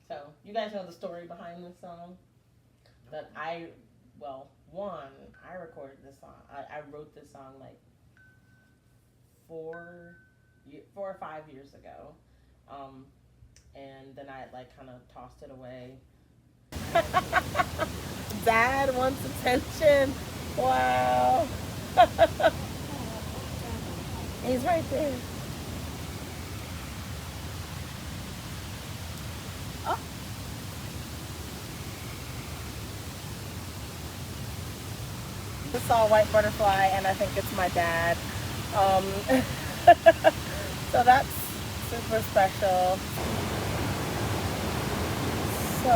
So, you guys know the story behind this song? That I recorded this song. I wrote this song like 4 or 5 years ago. And then I like kind of tossed it away. Dad wants attention. Wow. He's right there. Oh. I saw a white butterfly, and I think it's my dad. So that's super special. So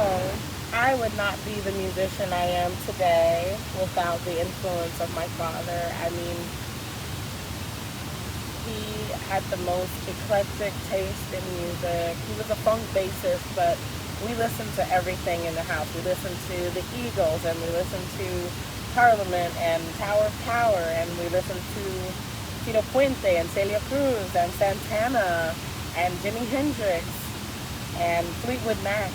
I would not be the musician I am today without the influence of my father. I mean, he had the most eclectic taste in music. He was a funk bassist, but we listened to everything in the house. We listened to the Eagles, and we listened to Parliament and Tower of Power, and we listened to Tito Puente and Celia Cruz and Santana and Jimi Hendrix and Fleetwood Mac.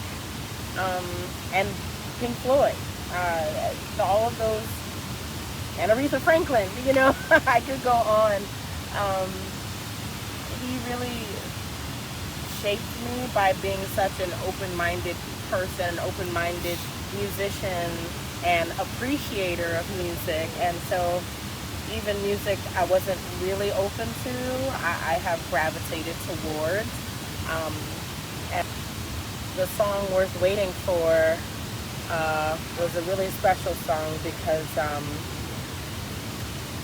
And Pink Floyd, all of those, and Aretha Franklin, you know, I could go on. He really shaped me by being such an open-minded person, open-minded musician, and appreciator of music. And so even music I wasn't really open to, I have gravitated towards. And the song Worth Waiting For was a really special song because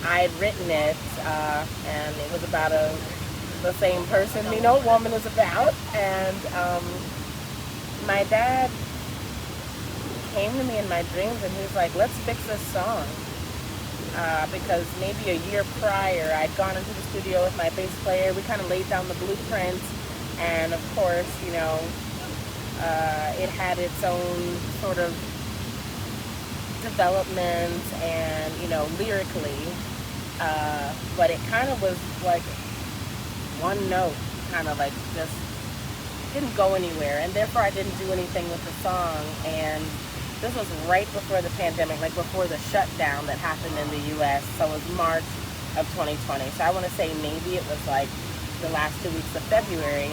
I had written it, and it was about the same person Me No Woman is about. And my dad came to me in my dreams, and he was like, let's fix this song. Because maybe a year prior, I'd gone into the studio with my bass player. We kind of laid down the blueprint, and of course, you know, it had its own sort of development and, you know, lyrically, but it kind of was like one note, kind of like just didn't go anywhere, and therefore I didn't do anything with the song. And this was right before the pandemic, like before the shutdown that happened in the U.S., so it was March of 2020. So I want to say maybe it was like the last 2 weeks of February.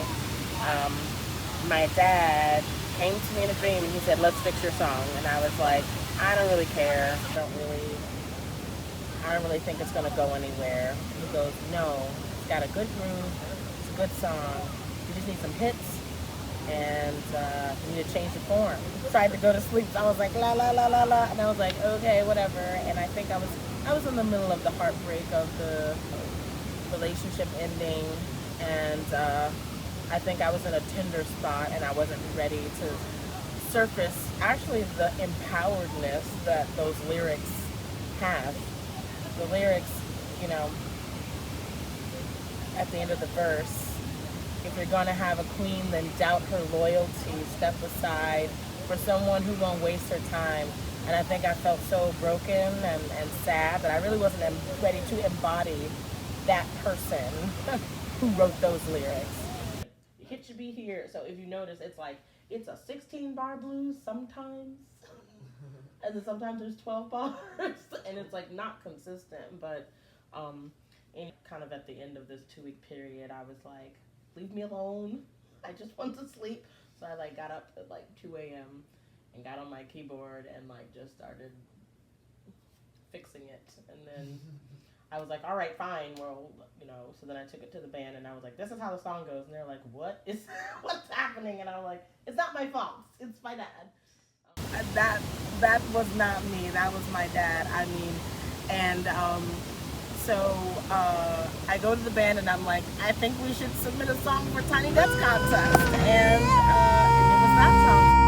My dad came to me in a dream, and he said, let's fix your song. And I was like, I don't really care. I don't really think it's going to go anywhere. He goes, no, it's got a good groove. It's a good song. You just need some hits, and you need to change the form. Tried to go to sleep, so I was like, la, la, la, la, la. And I was like, okay, whatever. And I think I was in the middle of the heartbreak of the relationship ending, and I think I was in a tender spot, and I wasn't ready to surface actually the empoweredness that those lyrics have. The lyrics, you know, at the end of the verse, if you're gonna have a queen, then doubt her loyalty, step aside for someone who won't waste her time. And I think I felt so broken and sad that I really wasn't ready to embody that person who wrote those lyrics. It should be here. So if you notice, it's like, it's a 16-bar blues sometimes, and then sometimes there's 12 bars, and it's like not consistent. But kind of at the end of this 2-week period, I was like, leave me alone. I just want to sleep. So I like got up at like 2 a.m. and got on my keyboard and like just started fixing it. And then I was like, all right, fine, well, you know. So then I took it to the band, and I was like, this is how the song goes. And they're like, what's happening? And I was like, it's not my fault, it's my dad. That was not me, that was my dad. I mean, and so I go to the band, and I'm like, I think we should submit a song for Tiny Desk Contest. And it was that song.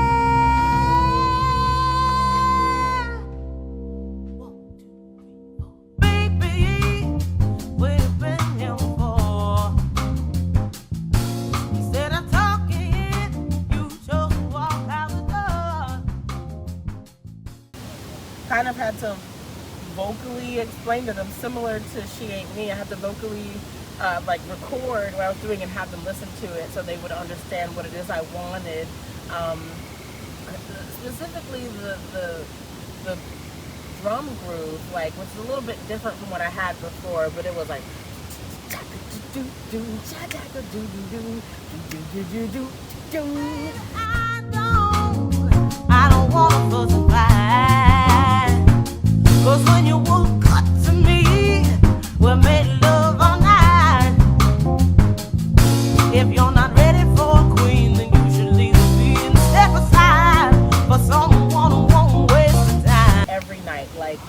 Kind of had to vocally explain to them, similar to She Ain't Me. I had to vocally like record what I was doing and have them listen to it so they would understand what it is I wanted Um, Specifically the drum groove, like, which is a little bit different from what I had before, but it was like I don't wanna fuss and fight, 'cause when you woke up to me, we made love all night. If you're not ready for a queen, then you should leave me and step aside for someone who won't waste the time. Every night, like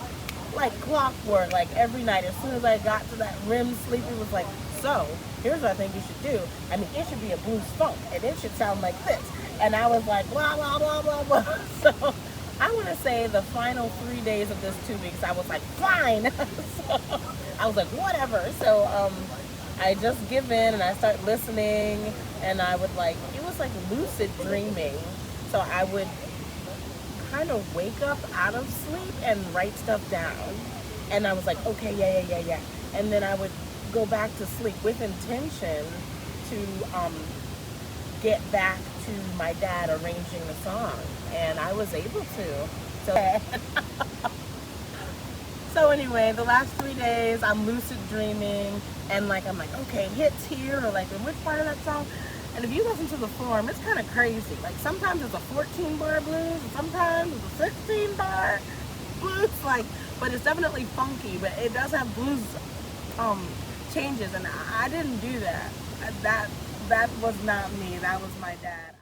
clockwork, like every night. As soon as I got to that REM sleep, it was like, so here's what I think you should do. I mean, it should be a blues funk, and it should sound like this. And I was like, blah, blah, blah, blah, blah. So I want to say the final 3 days of this 2 weeks, I was like, fine. So I was like, whatever. So I just give in and I start listening, and I would like, it was like lucid dreaming. So I would kind of wake up out of sleep and write stuff down. And I was like, okay, yeah. And then I would go back to sleep with intention to get back to my dad arranging the song. And I was able to. So anyway, the last 3 days I'm lucid dreaming, and like I'm like, okay, hits here, or like in which part of that song. And if you listen to the form, it's kind of crazy. Like sometimes it's a 14-bar blues, and sometimes it's a 16-bar blues. Like, but it's definitely funky. But it does have blues changes, and I didn't do that. That was not me. That was my dad.